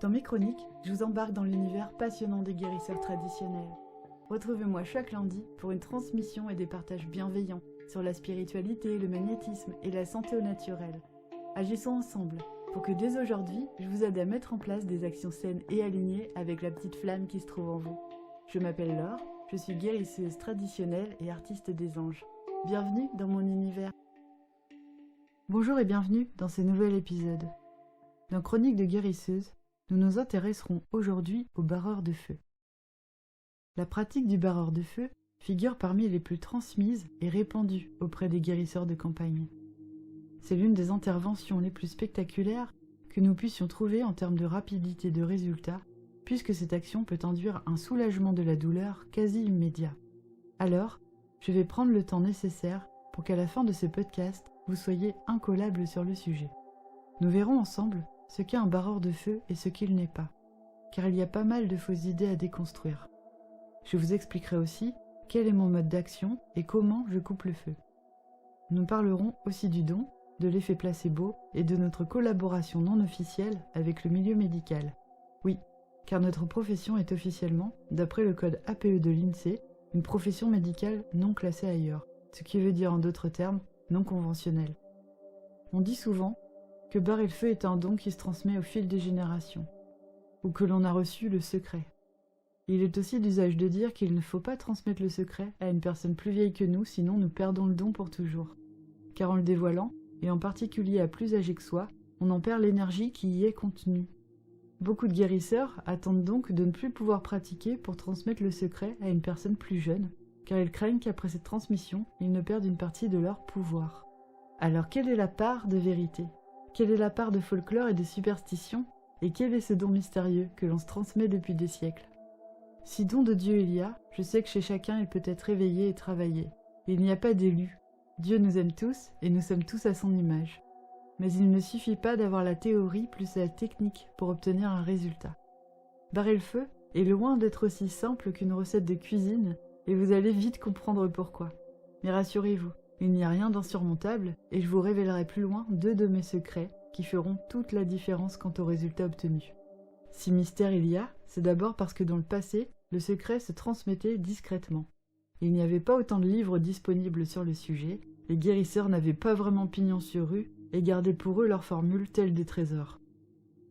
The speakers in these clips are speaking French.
Dans mes chroniques, je vous embarque dans l'univers passionnant des guérisseurs traditionnels. Retrouvez-moi chaque lundi pour une transmission et des partages bienveillants sur la spiritualité, le magnétisme et la santé au naturel. Agissons ensemble pour que dès aujourd'hui, je vous aide à mettre en place des actions saines et alignées avec la petite flamme qui se trouve en vous. Je m'appelle Laure, je suis guérisseuse traditionnelle et artiste des anges. Bienvenue dans mon univers. Bonjour et bienvenue dans ce nouvel épisode. Dans Chronique de guérisseuse, nous nous intéresserons aujourd'hui aux barreurs de feu. La pratique du barreur de feu figure parmi les plus transmises et répandues auprès des guérisseurs de campagne. C'est l'une des interventions les plus spectaculaires que nous puissions trouver en termes de rapidité de résultat, puisque cette action peut induire un soulagement de la douleur quasi immédiat. Alors, je vais prendre le temps nécessaire pour qu'à la fin de ce podcast, vous soyez incollables sur le sujet. Nous verrons ensemble ce qu'est un barreur de feu et ce qu'il n'est pas, car il y a pas mal de fausses idées à déconstruire. Je vous expliquerai aussi quel est mon mode d'action et comment je coupe le feu. Nous parlerons aussi du don, de l'effet placebo et de notre collaboration non officielle avec le milieu médical. Oui, car notre profession est officiellement, d'après le code APE de l'INSEE, une profession médicale non classée ailleurs, ce qui veut dire en d'autres termes, non conventionnelle. On dit souvent que barrer le feu est un don qui se transmet au fil des générations, ou que l'on a reçu le secret. Il est aussi d'usage de dire qu'il ne faut pas transmettre le secret à une personne plus vieille que nous, sinon nous perdons le don pour toujours. Car en le dévoilant, et en particulier à plus âgé que soi, on en perd l'énergie qui y est contenue. Beaucoup de guérisseurs attendent donc de ne plus pouvoir pratiquer pour transmettre le secret à une personne plus jeune, car ils craignent qu'après cette transmission, ils ne perdent une partie de leur pouvoir. Alors quelle est la part de vérité ? Quelle est la part de folklore et de superstition ? Et quel est ce don mystérieux que l'on se transmet depuis des siècles ? Si don de Dieu il y a, je sais que chez chacun il peut être éveillé et travaillé. Il n'y a pas d'élu. Dieu nous aime tous et nous sommes tous à son image. Mais il ne suffit pas d'avoir la théorie plus la technique pour obtenir un résultat. Barrer le feu est loin d'être aussi simple qu'une recette de cuisine et vous allez vite comprendre pourquoi. Mais rassurez-vous, il n'y a rien d'insurmontable et je vous révélerai plus loin 2 de mes secrets qui feront toute la différence quant au résultat obtenu. Si mystère il y a, c'est d'abord parce que dans le passé, le secret se transmettait discrètement. Il n'y avait pas autant de livres disponibles sur le sujet, les guérisseurs n'avaient pas vraiment pignon sur rue et gardaient pour eux leurs formules telles des trésors.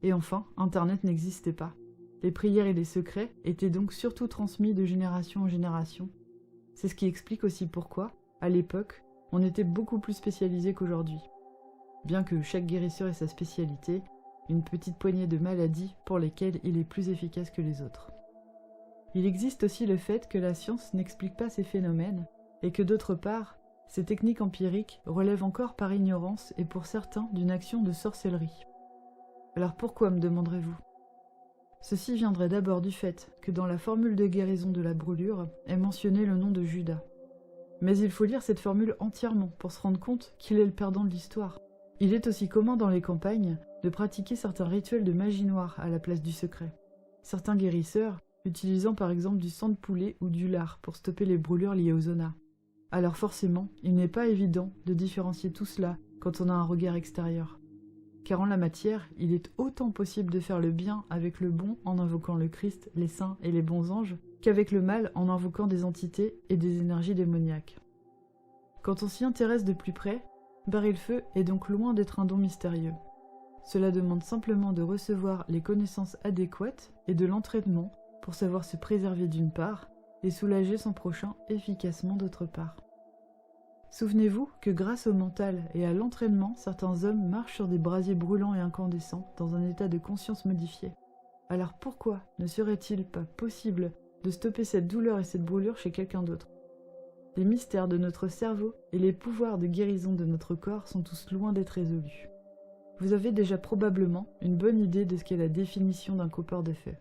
Et enfin, Internet n'existait pas. Les prières et les secrets étaient donc surtout transmis de génération en génération. C'est ce qui explique aussi pourquoi, à l'époque, on était beaucoup plus spécialisé qu'aujourd'hui. Bien que chaque guérisseur ait sa spécialité, une petite poignée de maladies pour lesquelles il est plus efficace que les autres. Il existe aussi le fait que la science n'explique pas ces phénomènes et que d'autre part, ces techniques empiriques relèvent encore par ignorance et pour certains d'une action de sorcellerie. Alors pourquoi, me demanderez-vous ? Ceci viendrait d'abord du fait que dans la formule de guérison de la brûlure est mentionné le nom de Judas. Mais il faut lire cette formule entièrement pour se rendre compte qu'il est le perdant de l'histoire. Il est aussi commun dans les campagnes de pratiquer certains rituels de magie noire à la place du secret. Certains guérisseurs utilisant par exemple du sang de poulet ou du lard pour stopper les brûlures liées aux zonas. Alors forcément, il n'est pas évident de différencier tout cela quand on a un regard extérieur. Car en la matière, il est autant possible de faire le bien avec le bon en invoquant le Christ, les saints et les bons anges, qu'avec le mal en invoquant des entités et des énergies démoniaques. Quand on s'y intéresse de plus près, barrer le feu est donc loin d'être un don mystérieux. Cela demande simplement de recevoir les connaissances adéquates et de l'entraînement pour savoir se préserver d'une part et soulager son prochain efficacement d'autre part. Souvenez-vous que grâce au mental et à l'entraînement, certains hommes marchent sur des brasiers brûlants et incandescents dans un état de conscience modifié. Alors pourquoi ne serait-il pas possible de stopper cette douleur et cette brûlure chez quelqu'un d'autre ? Les mystères de notre cerveau et les pouvoirs de guérison de notre corps sont tous loin d'être résolus. Vous avez déjà probablement une bonne idée de ce qu'est la définition d'un coupeur de feu.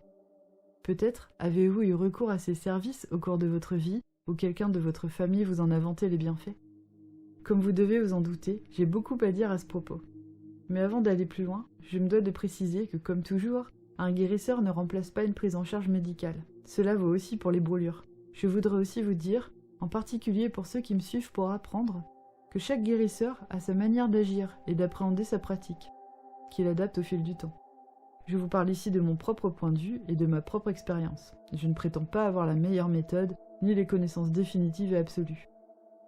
Peut-être avez-vous eu recours à ces services au cours de votre vie ou quelqu'un de votre famille vous en a vanté les bienfaits. Comme vous devez vous en douter, j'ai beaucoup à dire à ce propos. Mais avant d'aller plus loin, je me dois de préciser que, comme toujours, un guérisseur ne remplace pas une prise en charge médicale. Cela vaut aussi pour les brûlures. Je voudrais aussi vous dire, en particulier pour ceux qui me suivent pour apprendre, que chaque guérisseur a sa manière d'agir et d'appréhender sa pratique, qu'il adapte au fil du temps. Je vous parle ici de mon propre point de vue et de ma propre expérience. Je ne prétends pas avoir la meilleure méthode, ni les connaissances définitives et absolues.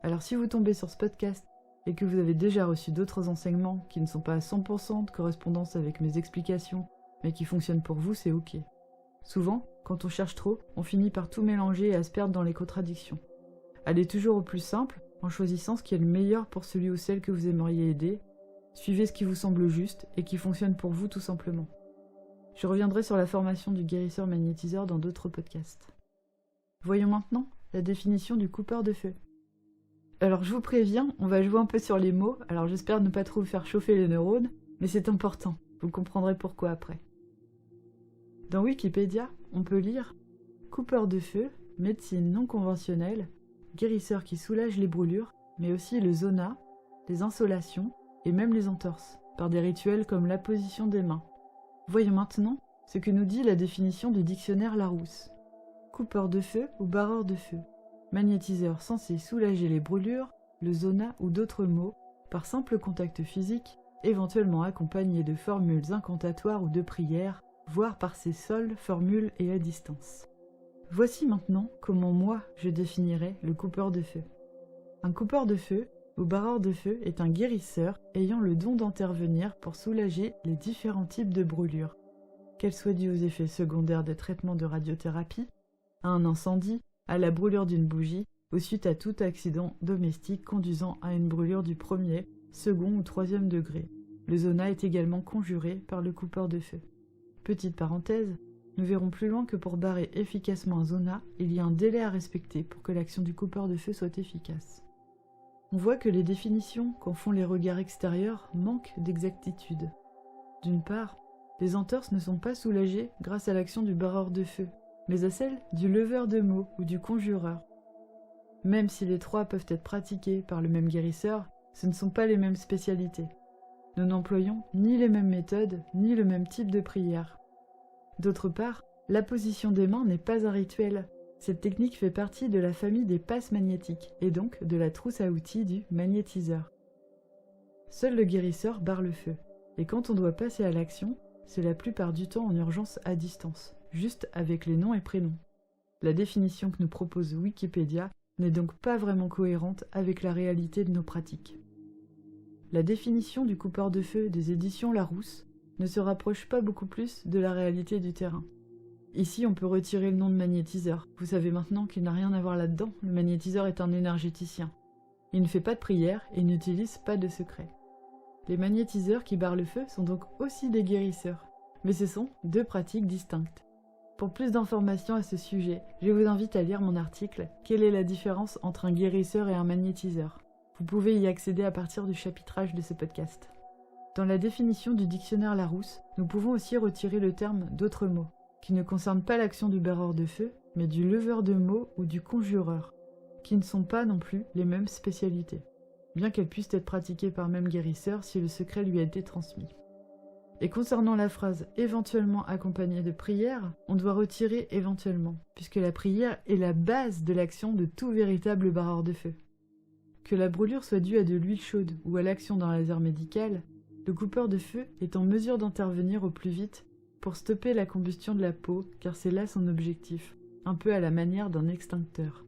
Alors si vous tombez sur ce podcast et que vous avez déjà reçu d'autres enseignements qui ne sont pas à 100% de correspondance avec mes explications, mais qui fonctionnent pour vous, c'est ok. Souvent, quand on cherche trop, on finit par tout mélanger et à se perdre dans les contradictions. Allez toujours au plus simple, en choisissant ce qui est le meilleur pour celui ou celle que vous aimeriez aider. Suivez ce qui vous semble juste et qui fonctionne pour vous tout simplement. Je reviendrai sur la formation du guérisseur magnétiseur dans d'autres podcasts. Voyons maintenant la définition du coupeur de feu. Alors je vous préviens, on va jouer un peu sur les mots, alors j'espère ne pas trop vous faire chauffer les neurones, mais c'est important, vous comprendrez pourquoi après. Dans Wikipédia, on peut lire « Coupeur de feu, médecine non conventionnelle, guérisseur qui soulage les brûlures, mais aussi le zona, les insolations et même les entorses, par des rituels comme l'apposition des mains. » Voyons maintenant ce que nous dit la définition du dictionnaire Larousse. Coupeur de feu ou barreur de feu. Magnétiseur censé soulager les brûlures, le zona ou d'autres maux, par simple contact physique, éventuellement accompagné de formules incantatoires ou de prières, voire par ces seules formules et à distance. Voici maintenant comment moi je définirais le coupeur de feu. Un coupeur de feu ou barreur de feu est un guérisseur ayant le don d'intervenir pour soulager les différents types de brûlures, qu'elles soient dues aux effets secondaires des traitements de radiothérapie, à un incendie, à la brûlure d'une bougie, ou suite à tout accident domestique conduisant à une brûlure du premier, second ou troisième degré. Le zona est également conjuré par le coupeur de feu. Petite parenthèse, nous verrons plus loin que pour barrer efficacement un zona, il y a un délai à respecter pour que l'action du coupeur de feu soit efficace. On voit que les définitions qu'en font les regards extérieurs manquent d'exactitude. D'une part, les entorses ne sont pas soulagées grâce à l'action du barreur de feu, mais à celle du leveur de mots ou du conjureur. Même si les trois peuvent être pratiqués par le même guérisseur, ce ne sont pas les mêmes spécialités. Nous n'employons ni les mêmes méthodes, ni le même type de prière. D'autre part, l'apposition des mains n'est pas un rituel. Cette technique fait partie de la famille des passes magnétiques, et donc de la trousse à outils du magnétiseur. Seul le guérisseur barre le feu, et quand on doit passer à l'action, c'est la plupart du temps en urgence à distance, juste avec les noms et prénoms. La définition que nous propose Wikipédia n'est donc pas vraiment cohérente avec la réalité de nos pratiques. La définition du coupeur de feu des éditions Larousse ne se rapproche pas beaucoup plus de la réalité du terrain. Ici, on peut retirer le nom de magnétiseur. Vous savez maintenant qu'il n'a rien à voir là-dedans, le magnétiseur est un énergéticien. Il ne fait pas de prière et n'utilise pas de secret. Les magnétiseurs qui barrent le feu sont donc aussi des guérisseurs, mais ce sont deux pratiques distinctes. Pour plus d'informations à ce sujet, je vous invite à lire mon article « Quelle est la différence entre un guérisseur et un magnétiseur ?» Vous pouvez y accéder à partir du chapitrage de ce podcast. Dans la définition du dictionnaire Larousse, nous pouvons aussi retirer le terme « d'autres mots », qui ne concernent pas l'action du barreur de feu, mais du leveur de mots ou du conjureur, qui ne sont pas non plus les mêmes spécialités, bien qu'elles puissent être pratiquées par même guérisseur si le secret lui a été transmis. Et concernant la phrase « éventuellement accompagnée de prière », on doit retirer « éventuellement », puisque la prière est la base de l'action de tout véritable barreur de feu. Que la brûlure soit due à de l'huile chaude ou à l'action d'un laser médical, le coupeur de feu est en mesure d'intervenir au plus vite pour stopper la combustion de la peau, car c'est là son objectif, un peu à la manière d'un extincteur.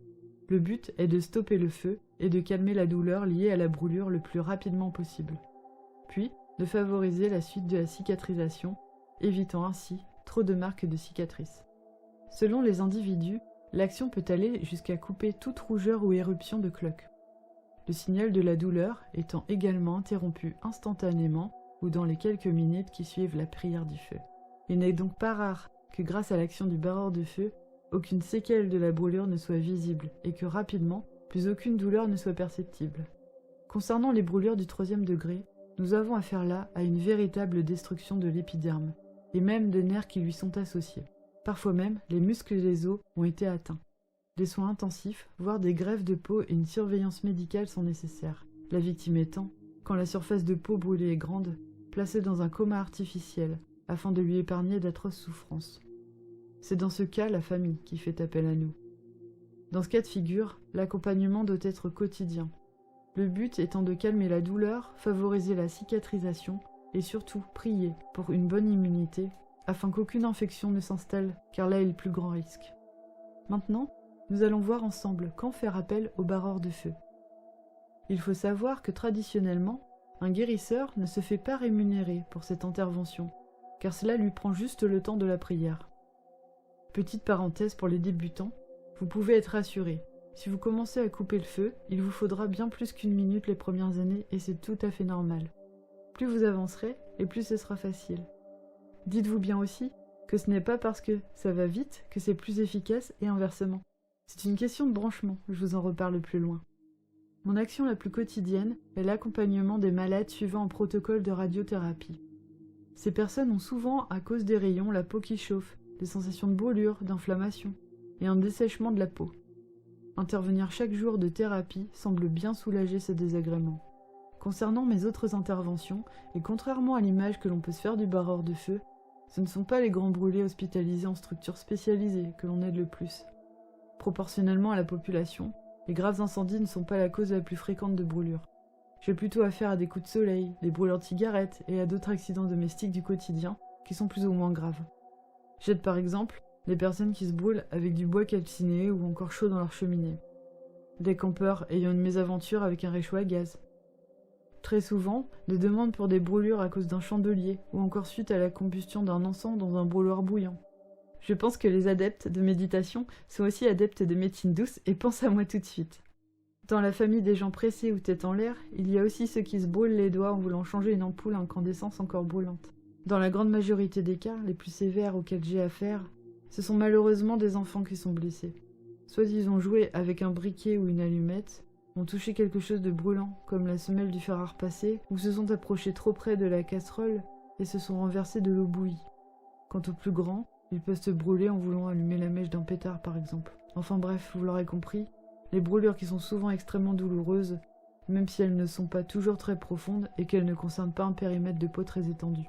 Le but est de stopper le feu et de calmer la douleur liée à la brûlure le plus rapidement possible, puis de favoriser la suite de la cicatrisation, évitant ainsi trop de marques de cicatrices. Selon les individus, l'action peut aller jusqu'à couper toute rougeur ou éruption de cloque, le signal de la douleur étant également interrompu instantanément ou dans les quelques minutes qui suivent la prière du feu. Il n'est donc pas rare que grâce à l'action du barreur de feu, aucune séquelle de la brûlure ne soit visible et que rapidement, plus aucune douleur ne soit perceptible. Concernant les brûlures du 3e degré, nous avons affaire là à une véritable destruction de l'épiderme et même des nerfs qui lui sont associés. Parfois même, les muscles et les os ont été atteints. Des soins intensifs, voire des greffes de peau et une surveillance médicale sont nécessaires, la victime étant, quand la surface de peau brûlée est grande, placée dans un coma artificiel, afin de lui épargner d'atroces souffrances. C'est dans ce cas la famille qui fait appel à nous. Dans ce cas de figure, l'accompagnement doit être quotidien. Le but étant de calmer la douleur, favoriser la cicatrisation et surtout prier pour une bonne immunité afin qu'aucune infection ne s'installe, car là est le plus grand risque. Maintenant, nous allons voir ensemble quand faire appel au barreur de feu. Il faut savoir que traditionnellement, un guérisseur ne se fait pas rémunérer pour cette intervention, car cela lui prend juste le temps de la prière. Petite parenthèse pour les débutants, vous pouvez être rassurés. Si vous commencez à couper le feu, il vous faudra bien plus qu'1 minute les premières années et c'est tout à fait normal. Plus vous avancerez et plus ce sera facile. Dites-vous bien aussi que ce n'est pas parce que ça va vite que c'est plus efficace et inversement. C'est une question de branchement, je vous en reparle plus loin. Mon action la plus quotidienne est l'accompagnement des malades suivant un protocole de radiothérapie. Ces personnes ont souvent, à cause des rayons, la peau qui chauffe, des sensations de brûlure, d'inflammation et un dessèchement de la peau. Intervenir chaque jour de thérapie semble bien soulager ces désagréments. Concernant mes autres interventions, et contrairement à l'image que l'on peut se faire du barreur de feu, ce ne sont pas les grands brûlés hospitalisés en structures spécialisées que l'on aide le plus. Proportionnellement à la population, les graves incendies ne sont pas la cause la plus fréquente de brûlures. J'ai plutôt affaire à des coups de soleil, des brûlures de cigarettes et à d'autres accidents domestiques du quotidien qui sont plus ou moins graves. J'aide par exemple des personnes qui se brûlent avec du bois calciné ou encore chaud dans leur cheminée. Des campeurs ayant une mésaventure avec un réchaud à gaz. Très souvent, des demandes pour des brûlures à cause d'un chandelier ou encore suite à la combustion d'un encens dans un brûloir bouillant. Je pense que les adeptes de méditation sont aussi adeptes de médecine douce et pensent à moi tout de suite. Dans la famille des gens pressés ou tête en l'air, il y a aussi ceux qui se brûlent les doigts en voulant changer une ampoule à incandescence encore brûlante. Dans la grande majorité des cas, les plus sévères auxquels j'ai affaire, ce sont malheureusement des enfants qui sont blessés. Soit ils ont joué avec un briquet ou une allumette, ont touché quelque chose de brûlant, comme la semelle du fer à repasser, ou se sont approchés trop près de la casserole et se sont renversés de l'eau bouillie. Quant aux plus grands, ils peuvent se brûler en voulant allumer la mèche d'un pétard par exemple. Enfin bref, vous l'aurez compris, les brûlures qui sont souvent extrêmement douloureuses, même si elles ne sont pas toujours très profondes et qu'elles ne concernent pas un périmètre de peau très étendu.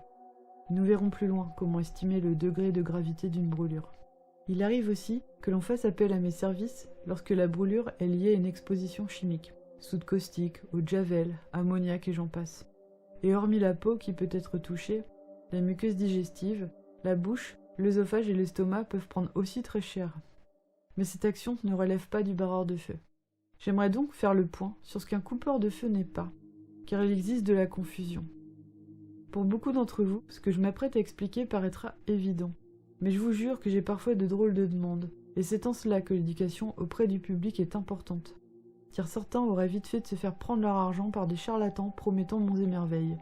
Nous verrons plus loin comment estimer le degré de gravité d'une brûlure. Il arrive aussi que l'on fasse appel à mes services lorsque la brûlure est liée à une exposition chimique, soude caustique, eau de javel, ammoniac et j'en passe. Et hormis la peau qui peut être touchée, la muqueuse digestive, la bouche, l'œsophage et l'estomac peuvent prendre aussi très cher. Mais cette action ne relève pas du barreur de feu. J'aimerais donc faire le point sur ce qu'un coupeur de feu n'est pas, car il existe de la confusion. Pour beaucoup d'entre vous, ce que je m'apprête à expliquer paraîtra évident, mais je vous jure que j'ai parfois de drôles de demandes, et c'est en cela que l'éducation auprès du public est importante, car certains auraient vite fait de se faire prendre leur argent par des charlatans promettant monts et merveilles.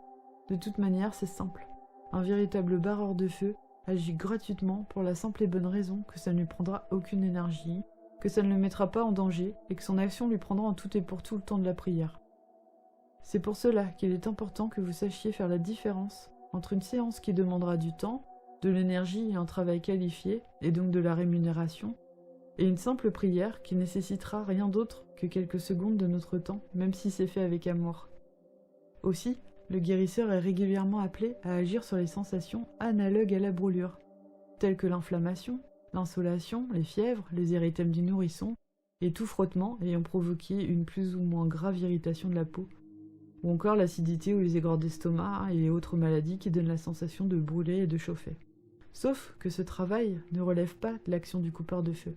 De toute manière, c'est simple. Un véritable barreur de feu agit gratuitement pour la simple et bonne raison que ça ne lui prendra aucune énergie, que ça ne le mettra pas en danger et que son action lui prendra en tout et pour tout le temps de la prière. C'est pour cela qu'il est important que vous sachiez faire la différence entre une séance qui demandera du temps, de l'énergie et un travail qualifié, et donc de la rémunération, et une simple prière qui nécessitera rien d'autre que quelques secondes de notre temps, même si c'est fait avec amour. Aussi, le guérisseur est régulièrement appelé à agir sur les sensations analogues à la brûlure, telles que l'inflammation, l'insolation, les fièvres, les érythèmes du nourrisson, et tout frottement ayant provoqué une plus ou moins grave irritation de la peau, ou encore l'acidité ou les aigreurs d'estomac et autres maladies qui donnent la sensation de brûler et de chauffer. Sauf que ce travail ne relève pas de l'action du coupeur de feu.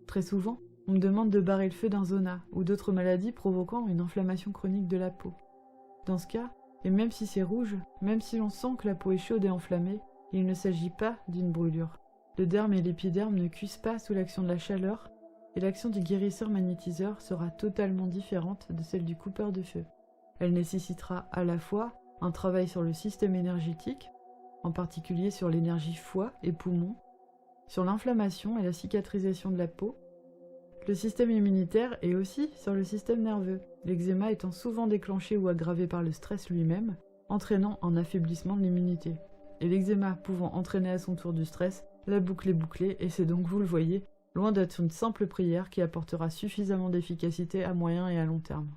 Très souvent, on me demande de barrer le feu d'un zona ou d'autres maladies provoquant une inflammation chronique de la peau. Dans ce cas, et même si c'est rouge, même si l'on sent que la peau est chaude et enflammée, il ne s'agit pas d'une brûlure. Le derme et l'épiderme ne cuisent pas sous l'action de la chaleur, et l'action du guérisseur magnétiseur sera totalement différente de celle du coupeur de feu. Elle nécessitera à la fois un travail sur le système énergétique, en particulier sur l'énergie foie et poumons, sur l'inflammation et la cicatrisation de la peau, le système immunitaire et aussi sur le système nerveux, l'eczéma étant souvent déclenché ou aggravé par le stress lui-même, entraînant un affaiblissement de l'immunité. Et l'eczéma pouvant entraîner à son tour du stress, la boucle est bouclée et c'est donc, vous le voyez, loin d'être une simple prière qui apportera suffisamment d'efficacité à moyen et à long terme.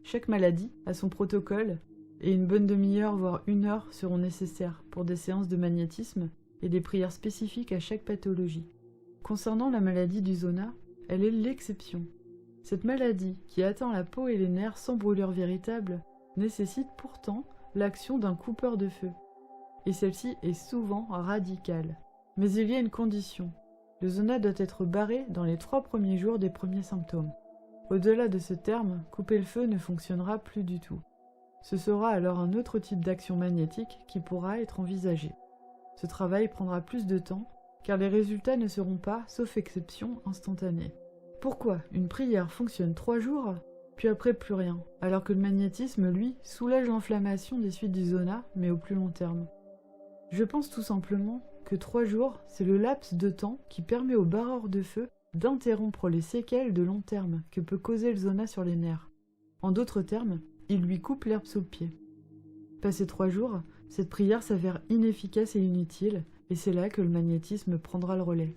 Chaque maladie a son protocole et une bonne demi-heure voire 1 heure seront nécessaires pour des séances de magnétisme et des prières spécifiques à chaque pathologie. Concernant la maladie du zona, elle est l'exception. Cette maladie, qui atteint la peau et les nerfs sans brûlure véritable, nécessite pourtant l'action d'un coupeur de feu. et celle-ci est souvent radicale. Mais il y a une condition. Le zona doit être barré dans les 3 premiers jours des premiers symptômes. Au-delà de ce terme, couper le feu ne fonctionnera plus du tout. Ce sera alors un autre type d'action magnétique qui pourra être envisagé. Ce travail prendra plus de temps, car les résultats ne seront pas, sauf exception, instantanés. Pourquoi une prière fonctionne 3 jours, puis après plus rien, alors que le magnétisme, lui, soulage l'inflammation des suites du zona, mais au plus long terme? Je pense tout simplement que 3 jours, c'est le laps de temps qui permet au barreur de feu d'interrompre les séquelles de long terme que peut causer le zona sur les nerfs. En d'autres termes, il lui coupe l'herbe sous le pied. Passé 3 jours, cette prière s'avère inefficace et inutile, et c'est là que le magnétisme prendra le relais.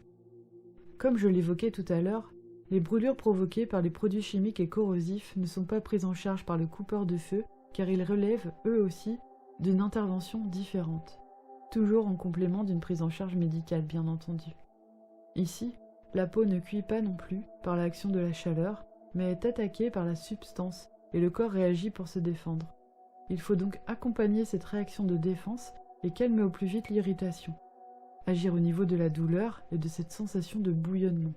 Comme je l'évoquais tout à l'heure, les brûlures provoquées par les produits chimiques et corrosifs ne sont pas prises en charge par le coupeur de feu, car ils relèvent, eux aussi, d'une intervention différente. Toujours en complément d'une prise en charge médicale, bien entendu. Ici, la peau ne cuit pas non plus par l'action de la chaleur, mais est attaquée par la substance, et le corps réagit pour se défendre. Il faut donc accompagner cette réaction de défense et calmer au plus vite l'irritation. Agir au niveau de la douleur et de cette sensation de bouillonnement.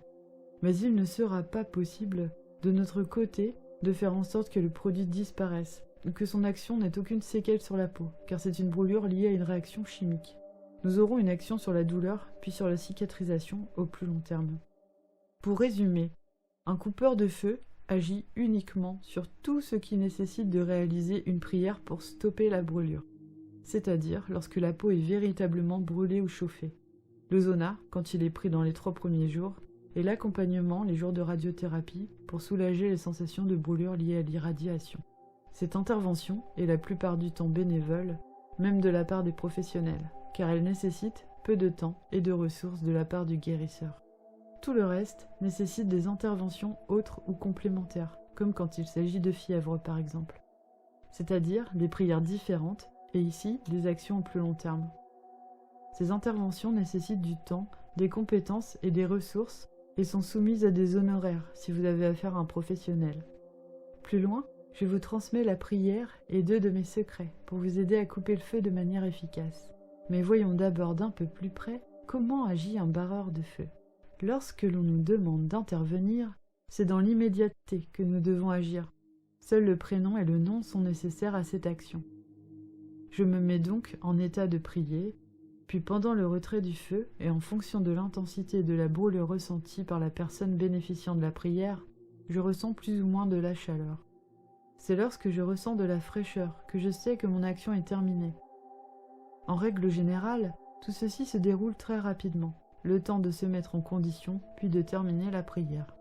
Mais il ne sera pas possible, de notre côté, de faire en sorte que le produit disparaisse, ou que son action n'ait aucune séquelle sur la peau, car c'est une brûlure liée à une réaction chimique. Nous aurons une action sur la douleur, puis sur la cicatrisation au plus long terme. Pour résumer, un coupeur de feu agit uniquement sur tout ce qui nécessite de réaliser une prière pour stopper la brûlure, c'est-à-dire lorsque la peau est véritablement brûlée ou chauffée. Le zona, quand il est pris dans les 3 premiers jours, et l'accompagnement les jours de radiothérapie pour soulager les sensations de brûlure liées à l'irradiation. Cette intervention est la plupart du temps bénévole, même de la part des professionnels, car elle nécessite peu de temps et de ressources de la part du guérisseur. Tout le reste nécessite des interventions autres ou complémentaires, comme quand il s'agit de fièvre par exemple. C'est-à-dire des prières différentes, et ici des actions au plus long terme. Ces interventions nécessitent du temps, des compétences et des ressources, et sont soumises à des honoraires si vous avez affaire à un professionnel. Plus loin, je vous transmets la prière et 2 de mes secrets pour vous aider à couper le feu de manière efficace. Mais voyons d'abord d'un peu plus près comment agit un barreur de feu. Lorsque l'on nous demande d'intervenir, c'est dans l'immédiateté que nous devons agir. Seuls le prénom et le nom sont nécessaires à cette action. Je me mets donc en état de prier, puis pendant le retrait du feu, et en fonction de l'intensité de la brûlure ressentie par la personne bénéficiant de la prière, je ressens plus ou moins de la chaleur. C'est lorsque je ressens de la fraîcheur que je sais que mon action est terminée. En règle générale, tout ceci se déroule très rapidement, le temps de se mettre en condition, puis de terminer la prière.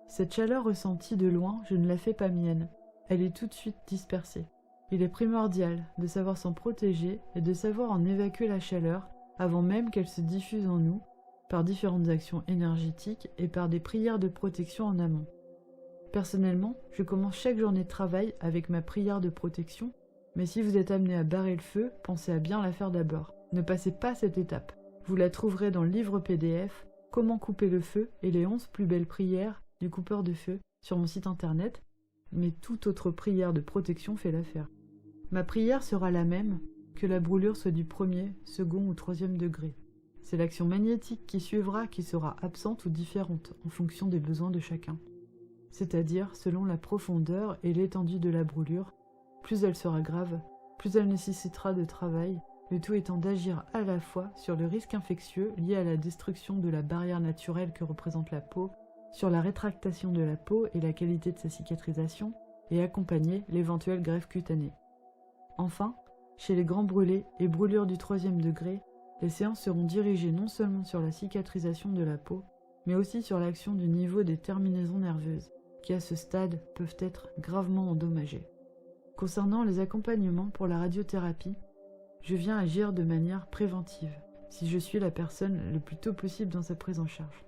Cette chaleur ressentie de loin, je ne la fais pas mienne, elle est tout de suite dispersée. Il est primordial de savoir s'en protéger et de savoir en évacuer la chaleur avant même qu'elle se diffuse en nous, par différentes actions énergétiques et par des prières de protection en amont. Personnellement, je commence chaque journée de travail avec ma prière de protection, mais si vous êtes amené à barrer le feu, pensez à bien la faire d'abord. Ne passez pas cette étape. Vous la trouverez dans le livre PDF « Comment couper le feu » et les 11 plus belles prières du coupeur de feu sur mon site internet, mais toute autre prière de protection fait l'affaire. Ma prière sera la même, que la brûlure soit du 1er, 2nd ou 3e degré. C'est l'action magnétique qui suivra qui sera absente ou différente en fonction des besoins de chacun. C'est-à-dire selon la profondeur et l'étendue de la brûlure, plus elle sera grave, plus elle nécessitera de travail, le tout étant d'agir à la fois sur le risque infectieux lié à la destruction de la barrière naturelle que représente la peau, sur la rétractation de la peau et la qualité de sa cicatrisation, et accompagner l'éventuelle greffe cutanée. Enfin, chez les grands brûlés et brûlures du 3e degré, les séances seront dirigées non seulement sur la cicatrisation de la peau, mais aussi sur l'action du niveau des terminaisons nerveuses, qui à ce stade peuvent être gravement endommagées. Concernant les accompagnements pour la radiothérapie, je viens agir de manière préventive, si je suis la personne le plus tôt possible dans sa prise en charge.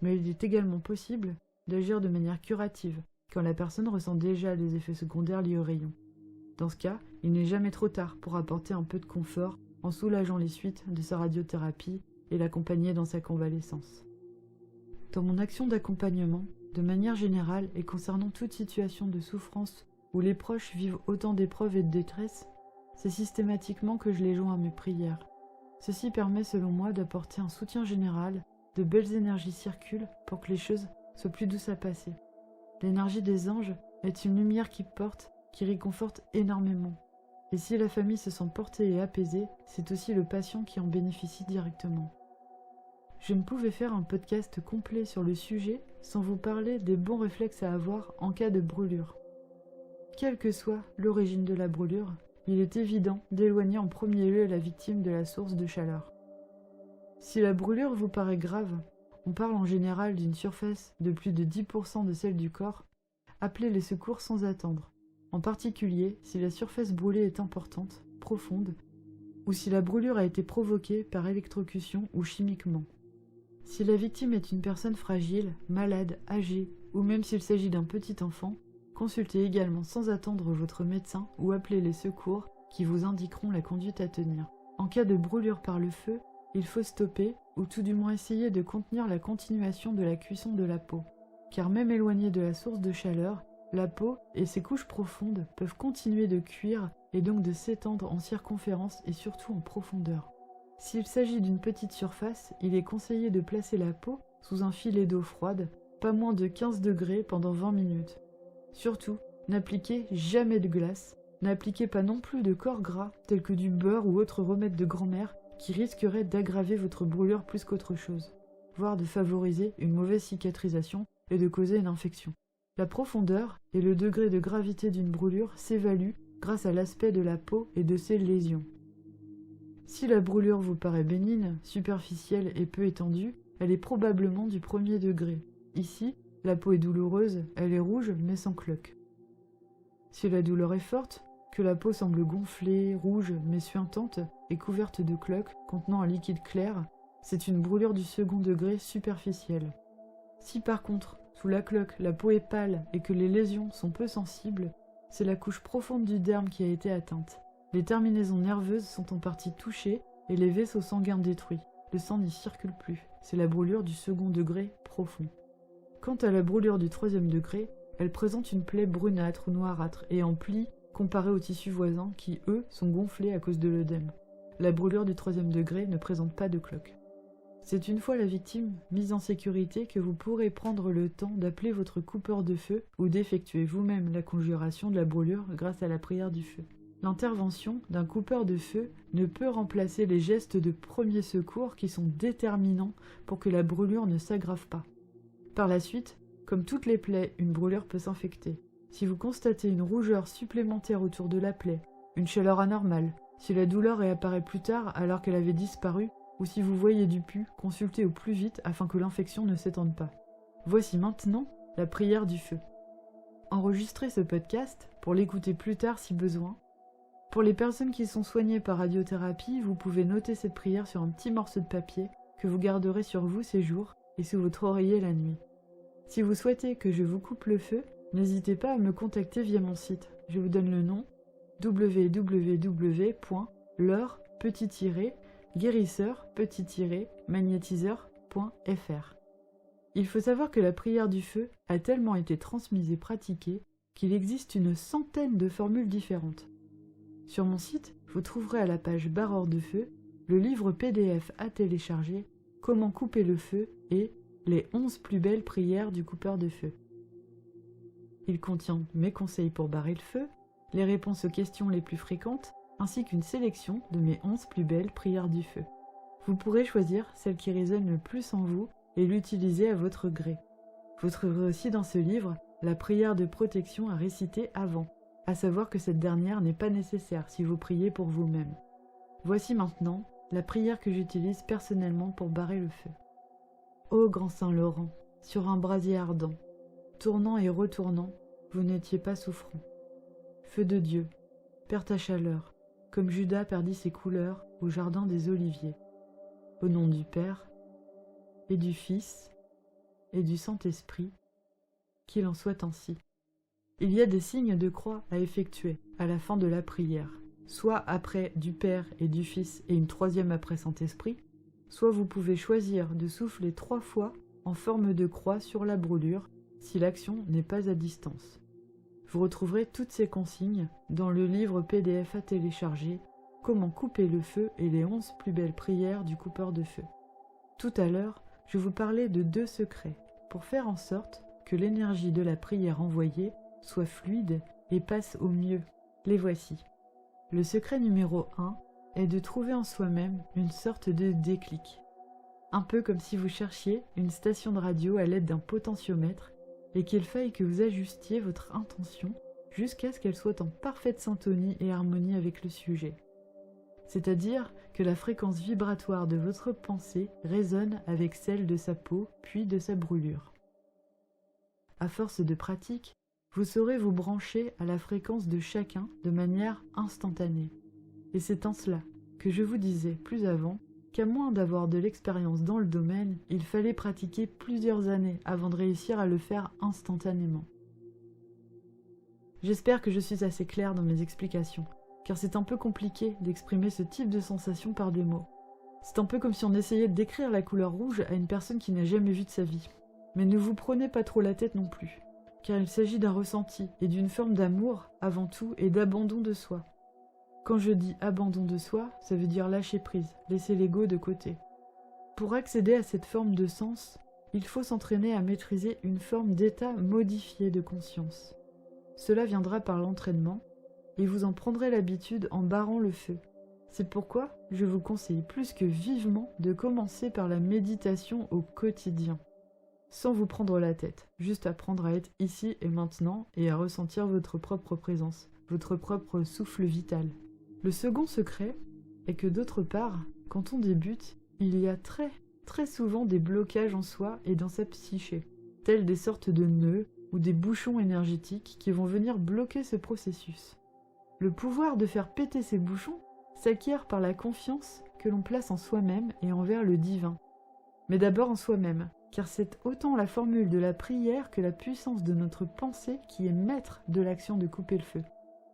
Mais il est également possible d'agir de manière curative, quand la personne ressent déjà les effets secondaires liés au rayon. Dans ce cas, il n'est jamais trop tard pour apporter un peu de confort en soulageant les suites de sa radiothérapie et l'accompagner dans sa convalescence. Dans mon action d'accompagnement, de manière générale et concernant toute situation de souffrance où les proches vivent autant d'épreuves et de détresse, c'est systématiquement que je les joins à mes prières. Ceci permet selon moi d'apporter un soutien général, de belles énergies circulent pour que les choses soient plus douces à passer. L'énergie des anges est une lumière qui porte, qui réconforte énormément. Et si la famille se sent portée et apaisée, c'est aussi le patient qui en bénéficie directement. Je ne pouvais faire un podcast complet sur le sujet sans vous parler des bons réflexes à avoir en cas de brûlure. Quelle que soit l'origine de la brûlure, il est évident d'éloigner en premier lieu la victime de la source de chaleur. Si la brûlure vous paraît grave, on parle en général d'une surface de plus de 10% de celle du corps, appelez les secours sans attendre. En particulier, si la surface brûlée est importante, profonde, ou si la brûlure a été provoquée par électrocution ou chimiquement. Si la victime est une personne fragile, malade, âgée, ou même s'il s'agit d'un petit enfant, consultez également sans attendre votre médecin ou appelez les secours qui vous indiqueront la conduite à tenir. En cas de brûlure par le feu, il faut stopper ou tout du moins essayer de contenir la continuation de la cuisson de la peau, car même éloignée de la source de chaleur, la peau et ses couches profondes peuvent continuer de cuire et donc de s'étendre en circonférence et surtout en profondeur. S'il s'agit d'une petite surface, il est conseillé de placer la peau sous un filet d'eau froide, pas moins de 15 degrés pendant 20 minutes. Surtout, n'appliquez jamais de glace, n'appliquez pas non plus de corps gras tels que du beurre ou autres remèdes de grand-mère qui risqueraient d'aggraver votre brûlure plus qu'autre chose, voire de favoriser une mauvaise cicatrisation et de causer une infection. La profondeur et le degré de gravité d'une brûlure s'évaluent grâce à l'aspect de la peau et de ses lésions. Si la brûlure vous paraît bénigne, superficielle et peu étendue, elle est probablement du premier degré. Ici, la peau est douloureuse, elle est rouge mais sans cloque. Si la douleur est forte, que la peau semble gonflée, rouge mais suintante et couverte de cloques contenant un liquide clair, c'est une brûlure du second degré superficielle. Si par contre, sous la cloque, la peau est pâle et que les lésions sont peu sensibles, c'est la couche profonde du derme qui a été atteinte. Les terminaisons nerveuses sont en partie touchées et les vaisseaux sanguins détruits. Le sang n'y circule plus. C'est la brûlure du second degré profond. Quant à la brûlure du troisième degré, elle présente une plaie brunâtre ou noirâtre et en plis comparée aux tissus voisins qui, eux, sont gonflés à cause de l'œdème. La brûlure du troisième degré ne présente pas de cloque. C'est une fois la victime mise en sécurité que vous pourrez prendre le temps d'appeler votre coupeur de feu ou d'effectuer vous-même la conjuration de la brûlure grâce à la prière du feu. L'intervention d'un coupeur de feu ne peut remplacer les gestes de premier secours qui sont déterminants pour que la brûlure ne s'aggrave pas. Par la suite, comme toutes les plaies, une brûlure peut s'infecter. Si vous constatez une rougeur supplémentaire autour de la plaie, une chaleur anormale, si la douleur réapparaît plus tard alors qu'elle avait disparu, ou si vous voyez du pus, consultez au plus vite afin que l'infection ne s'étende pas. Voici maintenant la prière du feu. Enregistrez ce podcast pour l'écouter plus tard si besoin. Pour les personnes qui sont soignées par radiothérapie, vous pouvez noter cette prière sur un petit morceau de papier que vous garderez sur vous ces jours et sous votre oreiller la nuit. Si vous souhaitez que je vous coupe le feu, n'hésitez pas à me contacter via mon site. Je vous donne le nom www.leur-guérisseur-magnétiseur.fr. Il faut savoir que la prière du feu a tellement été transmise et pratiquée qu'il existe une centaine de formules différentes. Sur mon site, vous trouverez à la page barre hors de feu le livre PDF à télécharger « Comment couper le feu » et les 11 plus belles prières du coupeur de feu. Il contient mes conseils pour barrer le feu, les réponses aux questions les plus fréquentes, ainsi qu'une sélection de mes 11 plus belles prières du feu. Vous pourrez choisir celle qui résonne le plus en vous et l'utiliser à votre gré. Vous trouverez aussi dans ce livre la prière de protection à réciter avant, à savoir que cette dernière n'est pas nécessaire si vous priez pour vous-même. Voici maintenant la prière que j'utilise personnellement pour barrer le feu. Ô grand Saint Laurent, sur un brasier ardent, tournant et retournant, vous n'étiez pas souffrant. Feu de Dieu, perds ta chaleur, comme Judas perdit ses couleurs au jardin des Oliviers. Au nom du Père, et du Fils, et du Saint-Esprit, qu'il en soit ainsi. Il y a des signes de croix à effectuer à la fin de la prière, soit après du Père et du Fils et une troisième après Saint-Esprit, soit vous pouvez choisir de souffler 3 fois en forme de croix sur la brûlure si l'action n'est pas à distance. Vous retrouverez toutes ces consignes dans le livre PDF à télécharger « Comment couper le feu et les 11 plus belles prières du coupeur de feu ». Tout à l'heure, je vous parlais de 2 secrets pour faire en sorte que l'énergie de la prière envoyée soit fluide et passe au mieux. Les voici. Le secret numéro 1 est de trouver en soi-même une sorte de déclic. Un peu comme si vous cherchiez une station de radio à l'aide d'un potentiomètre et qu'il faille que vous ajustiez votre intention jusqu'à ce qu'elle soit en parfaite syntonie et harmonie avec le sujet. C'est-à-dire que la fréquence vibratoire de votre pensée résonne avec celle de sa peau puis de sa brûlure. À force de pratique, vous saurez vous brancher à la fréquence de chacun de manière instantanée. Et c'est en cela que je vous disais plus avant qu'à moins d'avoir de l'expérience dans le domaine, il fallait pratiquer plusieurs années avant de réussir à le faire instantanément. J'espère que je suis assez claire dans mes explications, car c'est un peu compliqué d'exprimer ce type de sensation par des mots. C'est un peu comme si on essayait de décrire la couleur rouge à une personne qui n'a jamais vu de sa vie. Mais ne vous prenez pas trop la tête non plus, car il s'agit d'un ressenti et d'une forme d'amour avant tout et d'abandon de soi. Quand je dis abandon de soi, ça veut dire lâcher prise, laisser l'ego de côté. Pour accéder à cette forme de sens, il faut s'entraîner à maîtriser une forme d'état modifié de conscience. Cela viendra par l'entraînement, et vous en prendrez l'habitude en barrant le feu. C'est pourquoi je vous conseille plus que vivement de commencer par la méditation au quotidien. Sans vous prendre la tête, juste apprendre à être ici et maintenant et à ressentir votre propre présence, votre propre souffle vital. Le second secret est que d'autre part, quand on débute, il y a très souvent des blocages en soi et dans sa psyché, tels des sortes de nœuds ou des bouchons énergétiques qui vont venir bloquer ce processus. Le pouvoir de faire péter ces bouchons s'acquiert par la confiance que l'on place en soi-même et envers le divin. Mais d'abord en soi-même, car c'est autant la formule de la prière que la puissance de notre pensée qui est maître de l'action de couper le feu.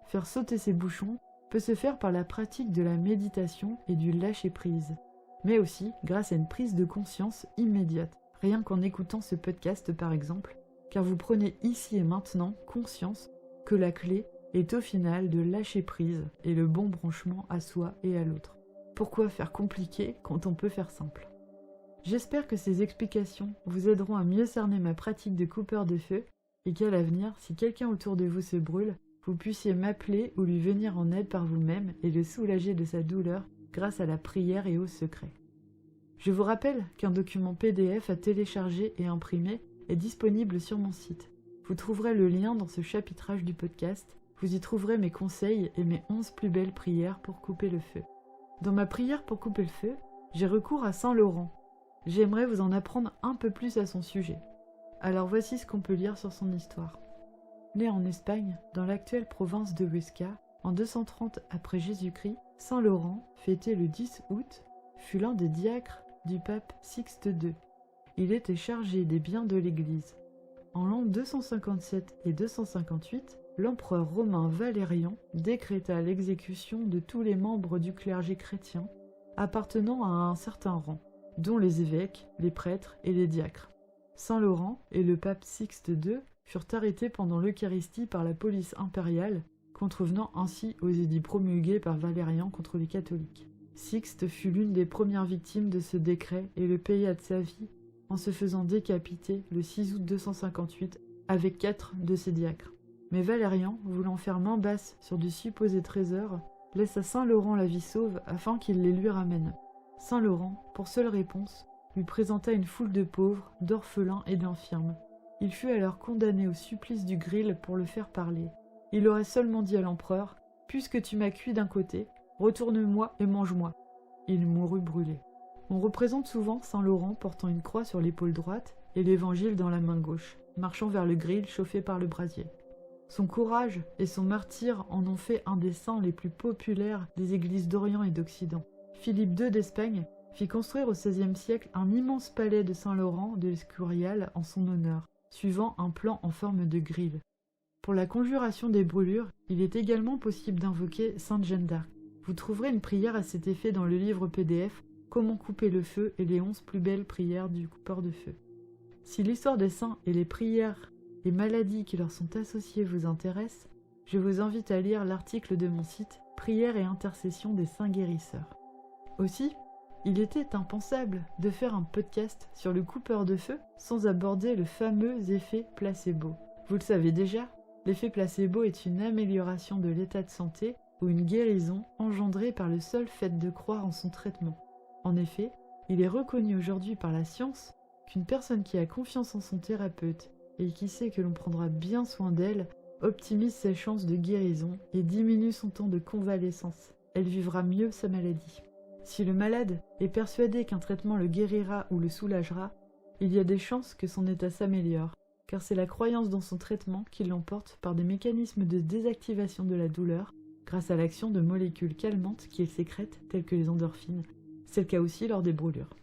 Faire sauter ces bouchons peut se faire par la pratique de la méditation et du lâcher-prise, mais aussi grâce à une prise de conscience immédiate, rien qu'en écoutant ce podcast par exemple, car vous prenez ici et maintenant conscience que la clé est au final de lâcher prise et le bon branchement à soi et à l'autre. Pourquoi faire compliqué quand on peut faire simple ? J'espère que ces explications vous aideront à mieux cerner ma pratique de coupeur de feu et qu'à l'avenir, si quelqu'un autour de vous se brûle, vous puissiez m'appeler ou lui venir en aide par vous-même et le soulager de sa douleur grâce à la prière et au secret. Je vous rappelle qu'un document PDF à télécharger et imprimer est disponible sur mon site. Vous trouverez le lien dans ce chapitrage du podcast. Vous y trouverez mes conseils et mes 11 plus belles prières pour couper le feu. Dans ma prière pour couper le feu, j'ai recours à Saint Laurent. J'aimerais vous en apprendre un peu plus à son sujet. Alors voici ce qu'on peut lire sur son histoire. Né en Espagne, dans l'actuelle province de Huesca, en 230 après Jésus-Christ, Saint Laurent, fêté le 10 août, fut l'un des diacres du pape Sixte II. Il était chargé des biens de l'Église. En l'an 257 et 258, l'empereur romain Valérian décréta l'exécution de tous les membres du clergé chrétien appartenant à un certain rang, dont les évêques, les prêtres et les diacres. Saint Laurent et le pape Sixte II furent arrêtés pendant l'Eucharistie par la police impériale, contrevenant ainsi aux édits promulgués par Valérian contre les catholiques. Sixte fut l'une des premières victimes de ce décret et le paya de sa vie en se faisant décapiter le 6 août 258 avec 4 de ses diacres. Mais Valérian, voulant faire main basse sur du supposé trésor, laisse à Saint Laurent la vie sauve afin qu'il les lui ramène. Saint Laurent, pour seule réponse, lui présenta une foule de pauvres, d'orphelins et d'infirmes. Il fut alors condamné au supplice du gril pour le faire parler. Il aurait seulement dit à l'empereur « Puisque tu m'as cuit d'un côté, retourne-moi et mange-moi ». Il mourut brûlé. On représente souvent Saint Laurent portant une croix sur l'épaule droite et l'évangile dans la main gauche, marchant vers le gril chauffé par le brasier. Son courage et son martyre en ont fait un des saints les plus populaires des églises d'Orient et d'Occident. Philippe II d'Espagne fit construire au XVIe siècle un immense palais de Saint-Laurent de l'Escurial en son honneur, suivant un plan en forme de grille. Pour la conjuration des brûlures, il est également possible d'invoquer Sainte Jeanne d'Arc. Vous trouverez une prière à cet effet dans le livre PDF « Comment couper le feu et les 11 plus belles prières du coupeur de feu ». Si l'histoire des saints et les prières et maladies qui leur sont associées vous intéressent, je vous invite à lire l'article de mon site « Prières et intercessions des saints guérisseurs ». Aussi, il était impensable de faire un podcast sur le coupeur de feu sans aborder le fameux effet placebo. Vous le savez déjà, l'effet placebo est une amélioration de l'état de santé ou une guérison engendrée par le seul fait de croire en son traitement. En effet, il est reconnu aujourd'hui par la science qu'une personne qui a confiance en son thérapeute et qui sait que l'on prendra bien soin d'elle optimise ses chances de guérison et diminue son temps de convalescence. Elle vivra mieux sa maladie. Si le malade est persuadé qu'un traitement le guérira ou le soulagera, il y a des chances que son état s'améliore, car c'est la croyance dans son traitement qui l'emporte par des mécanismes de désactivation de la douleur grâce à l'action de molécules calmantes qu'il sécrète telles que les endorphines. C'est le cas aussi lors des brûlures.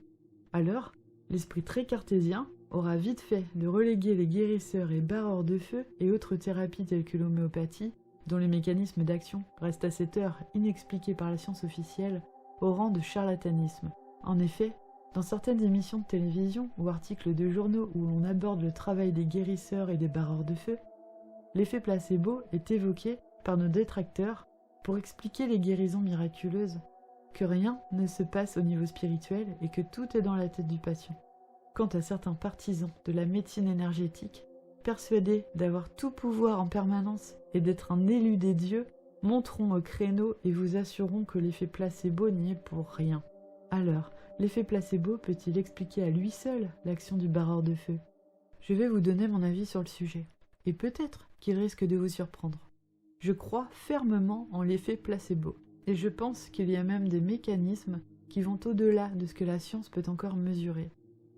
Alors, l'esprit très cartésien aura vite fait de reléguer les guérisseurs et barreurs de feu et autres thérapies telles que l'homéopathie, dont les mécanismes d'action restent à cette heure inexpliqués par la science officielle, au rang de charlatanisme. En effet, dans certaines émissions de télévision ou articles de journaux où l'on aborde le travail des guérisseurs et des barreurs de feu, l'effet placebo est évoqué par nos détracteurs pour expliquer les guérisons miraculeuses, que rien ne se passe au niveau spirituel et que tout est dans la tête du patient. Quant à certains partisans de la médecine énergétique, persuadés d'avoir tout pouvoir en permanence et d'être un élu des dieux, monteront au créneau et vous assureront que l'effet placebo n'y est pour rien. Alors, l'effet placebo peut-il expliquer à lui seul l'action du barreur de feu? Je vais vous donner mon avis sur le sujet, et peut-être qu'il risque de vous surprendre. Je crois fermement en l'effet placebo, et je pense qu'il y a même des mécanismes qui vont au-delà de ce que la science peut encore mesurer.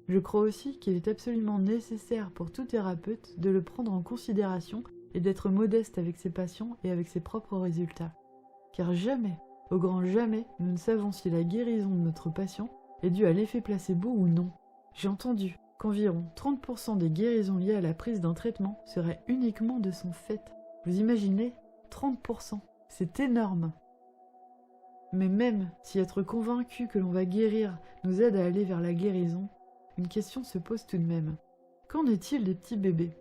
Je crois aussi qu'il est absolument nécessaire pour tout thérapeute de le prendre en considération et d'être modeste avec ses patients et avec ses propres résultats. Car jamais, au grand jamais, nous ne savons si la guérison de notre patient est due à l'effet placebo ou non. J'ai entendu qu'environ 30% des guérisons liées à la prise d'un traitement seraient uniquement de son fait. Vous imaginez 30%, c'est énorme. Mais même si être convaincu que l'on va guérir nous aide à aller vers la guérison, une question se pose tout de même. Qu'en est-il des petits bébés?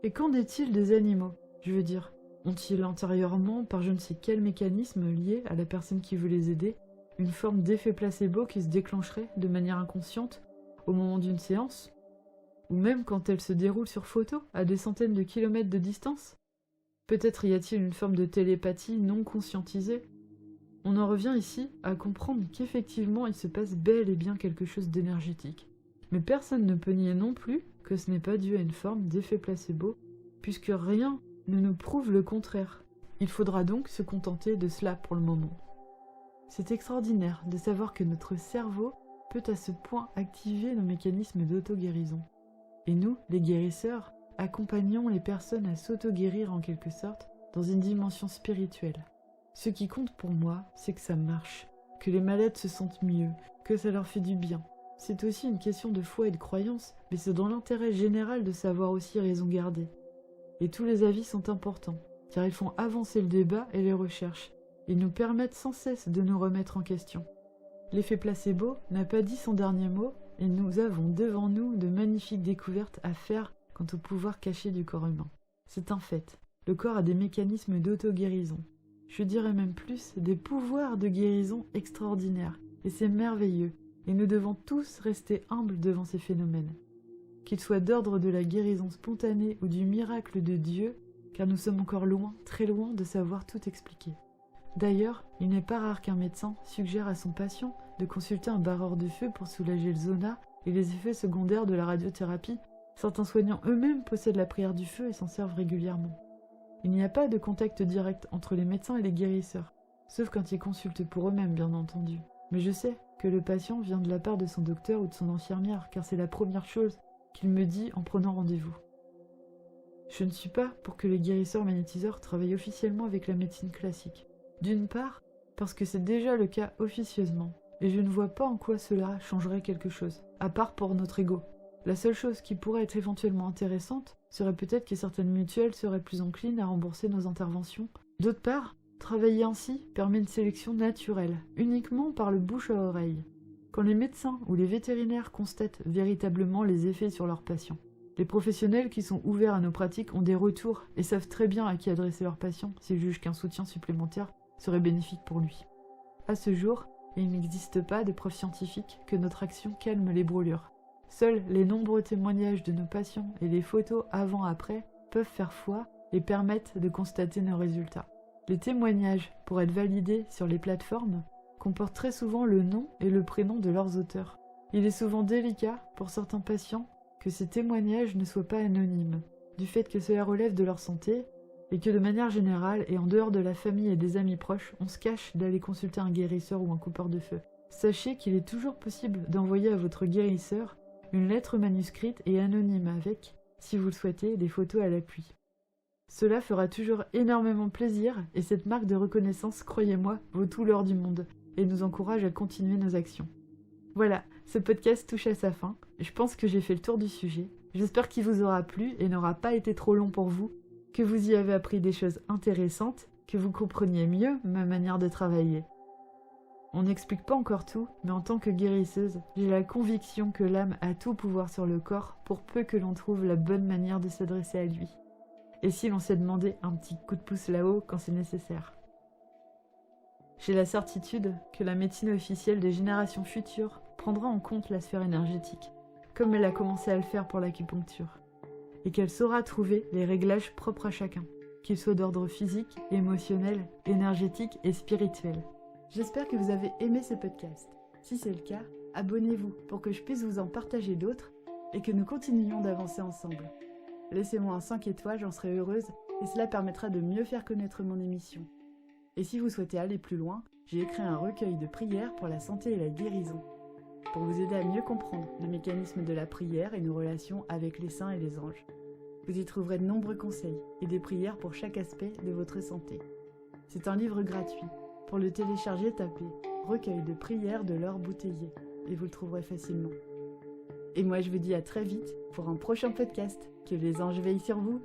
Et qu'en est-il des animaux? Je veux dire, ont-ils antérieurement, par je ne sais quel mécanisme lié à la personne qui veut les aider, une forme d'effet placebo qui se déclencherait de manière inconsciente au moment d'une séance? Ou même quand elle se déroule sur photo, à des centaines de kilomètres de distance? Peut-être y a-t-il une forme de télépathie non conscientisée? On en revient ici à comprendre qu'effectivement il se passe bel et bien quelque chose d'énergétique. Mais personne ne peut nier non plus que ce n'est pas dû à une forme d'effet placebo, puisque rien ne nous prouve le contraire. Il faudra donc se contenter de cela pour le moment. C'est extraordinaire de savoir que notre cerveau peut à ce point activer nos mécanismes d'auto-guérison. Et nous, les guérisseurs, accompagnons les personnes à s'auto-guérir en quelque sorte dans une dimension spirituelle. Ce qui compte pour moi, c'est que ça marche, que les malades se sentent mieux, que ça leur fait du bien. C'est aussi une question de foi et de croyance, mais c'est dans l'intérêt général de savoir aussi raison garder. Et tous les avis sont importants, car ils font avancer le débat et les recherches. Ils nous permettent sans cesse de nous remettre en question. L'effet placebo n'a pas dit son dernier mot, et nous avons devant nous de magnifiques découvertes à faire quant au pouvoir caché du corps humain. C'est un fait, le corps a des mécanismes d'auto-guérison. Je dirais même plus, des pouvoirs de guérison extraordinaires, et c'est merveilleux, et nous devons tous rester humbles devant ces phénomènes. Qu'ils soient d'ordre de la guérison spontanée ou du miracle de Dieu, car nous sommes encore loin, très loin de savoir tout expliquer. D'ailleurs, il n'est pas rare qu'un médecin suggère à son patient de consulter un barreur de feu pour soulager le zona et les effets secondaires de la radiothérapie. Certains soignants eux-mêmes possèdent la prière du feu et s'en servent régulièrement. Il n'y a pas de contact direct entre les médecins et les guérisseurs, sauf quand ils consultent pour eux-mêmes, bien entendu. Mais je sais que le patient vient de la part de son docteur ou de son infirmière, car c'est la première chose qu'il me dit en prenant rendez-vous. Je ne suis pas pour que les guérisseurs magnétiseurs travaillent officiellement avec la médecine classique. D'une part, parce que c'est déjà le cas officieusement, et je ne vois pas en quoi cela changerait quelque chose, à part pour notre ego. La seule chose qui pourrait être éventuellement intéressante serait peut-être que certaines mutuelles seraient plus enclines à rembourser nos interventions. D'autre part, travailler ainsi permet une sélection naturelle, uniquement par le bouche à oreille. Quand les médecins ou les vétérinaires constatent véritablement les effets sur leurs patients, Les professionnels qui sont ouverts à nos pratiques ont des retours et savent très bien à qui adresser leurs patients s'ils jugent qu'un soutien supplémentaire serait bénéfique pour lui. À ce jour, il n'existe pas de preuve scientifique que notre action calme les brûlures. Seuls les nombreux témoignages de nos patients et les photos avant-après peuvent faire foi et permettent de constater nos résultats. Les témoignages, pour être validés sur les plateformes, comportent très souvent le nom et le prénom de leurs auteurs. Il est souvent délicat, pour certains patients, que ces témoignages ne soient pas anonymes, du fait que cela relève de leur santé, et que de manière générale, et en dehors de la famille et des amis proches, on se cache d'aller consulter un guérisseur ou un coupeur de feu. Sachez qu'il est toujours possible d'envoyer à votre guérisseur une lettre manuscrite et anonyme avec, si vous le souhaitez, des photos à l'appui. Cela fera toujours énormément plaisir, et cette marque de reconnaissance, croyez-moi, vaut tout l'or du monde, et nous encourage à continuer nos actions. Voilà, ce podcast touche à sa fin. Je pense que j'ai fait le tour du sujet. J'espère qu'il vous aura plu et n'aura pas été trop long pour vous, que vous y avez appris des choses intéressantes, que vous compreniez mieux ma manière de travailler. On n'explique pas encore tout, mais en tant que guérisseuse, j'ai la conviction que l'âme a tout pouvoir sur le corps pour peu que l'on trouve la bonne manière de s'adresser à lui. Et si l'on s'est demandé un petit coup de pouce là-haut quand c'est nécessaire. J'ai la certitude que la médecine officielle des générations futures prendra en compte la sphère énergétique, comme elle a commencé à le faire pour l'acupuncture, et qu'elle saura trouver les réglages propres à chacun, qu'ils soient d'ordre physique, émotionnel, énergétique et spirituel. J'espère que vous avez aimé ce podcast. Si c'est le cas, abonnez-vous pour que je puisse vous en partager d'autres et que nous continuions d'avancer ensemble. Laissez-moi un 5 étoiles, j'en serai heureuse, et cela permettra de mieux faire connaître mon émission. Et si vous souhaitez aller plus loin, j'ai écrit un recueil de prières pour la santé et la guérison, pour vous aider à mieux comprendre le mécanisme de la prière et nos relations avec les saints et les anges. Vous y trouverez de nombreux conseils et des prières pour chaque aspect de votre santé. C'est un livre gratuit. Pour le télécharger, tapez « Recueil de prières de Laure Bouteiller » et vous le trouverez facilement. Et moi je vous dis à très vite pour un prochain podcast. Que les anges veillent sur vous.